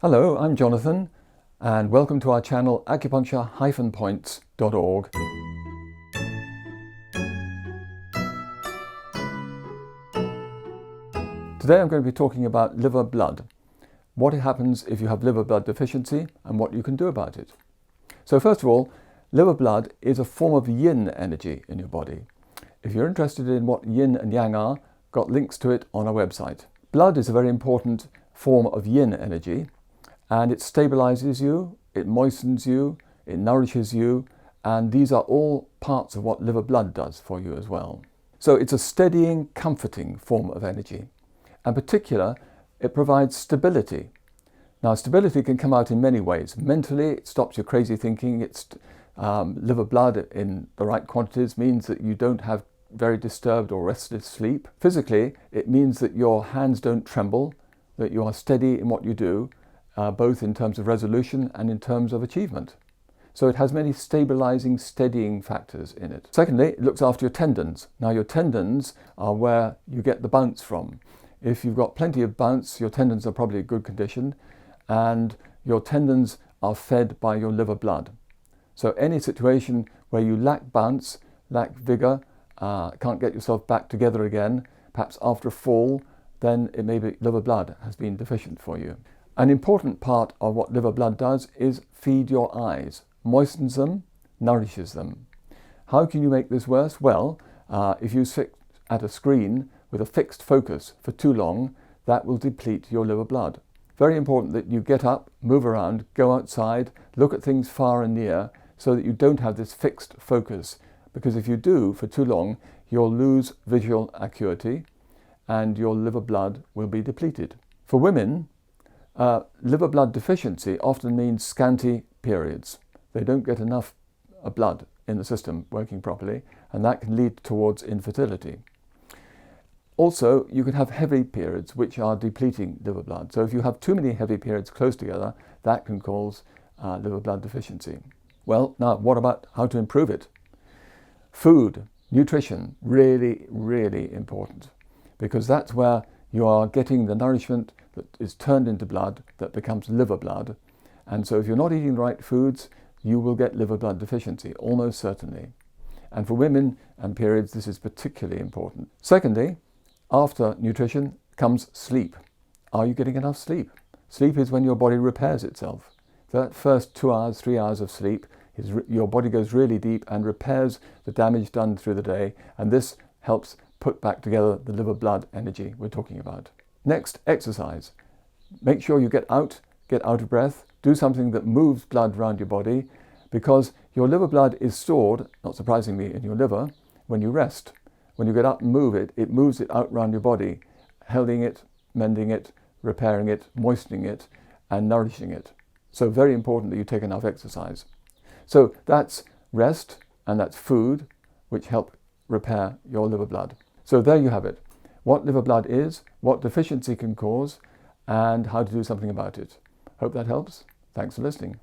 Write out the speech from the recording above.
Hello, I'm Jonathan, and welcome to our channel Acupuncture-Points.org. Today I'm going to be talking about liver blood, what happens if you have liver blood deficiency and what you can do about it. So first of all, liver blood is a form of yin energy in your body. If you're interested in what yin and yang are, got links to it on our website. Blood is a very important form of yin energy, and it stabilizes you, it moistens you, it nourishes you, and these are all parts of what liver blood does for you as well. So it's a steadying, comforting form of energy. In particular, it provides stability. Now, stability can come out in many ways. Mentally, it stops your crazy thinking. Liver blood in the right quantities means that you don't have very disturbed or restless sleep. Physically, it means that your hands don't tremble, that you are steady in what you do, both in terms of resolution and in terms of achievement. So it has many stabilizing, steadying factors in it. Secondly, it looks after your tendons. Now, your tendons are where you get the bounce from. If you've got plenty of bounce, your tendons are probably in good condition, and your tendons are fed by your liver blood. So any situation where you lack bounce, lack vigor, can't get yourself back together again, perhaps after a fall, then it may be liver blood has been deficient for you. An important part of what liver blood does is feed your eyes, moistens them, nourishes them. How can you make this worse? Well, if you sit at a screen with a fixed focus for too long, that will deplete your liver blood. Very important that you get up, move around, go outside, look at things far and near, so that you don't have this fixed focus. Because if you do for too long, you'll lose visual acuity and your liver blood will be depleted. For women, liver blood deficiency often means scanty periods. They don't get enough blood in the system working properly, and that can lead towards infertility. Also, you can have heavy periods which are depleting liver blood. So if you have too many heavy periods close together, that can cause liver blood deficiency. Well, now what about how to improve it? Food, nutrition, really, really important, because that's where you are getting the nourishment that is turned into blood that becomes liver blood. And so if you're not eating the right foods, you will get liver blood deficiency, almost certainly. And for women and periods, this is particularly important. Secondly, after nutrition comes sleep. Are you getting enough sleep? Sleep is when your body repairs itself. That first 2 hours, 3 hours of sleep, your body goes really deep and repairs the damage done through the day, and this helps put back together the liver blood energy we're talking about. Next, exercise. Make sure you get out of breath, do something that moves blood around your body, because your liver blood is stored, not surprisingly, in your liver when you rest. When you get up and move it, it moves it out around your body, healing it, mending it, repairing it, moistening it, and nourishing it. So very important that you take enough exercise. So that's rest and that's food, which help repair your liver blood. So there you have it. What liver blood is, what deficiency can cause, and how to do something about it. Hope that helps. Thanks for listening.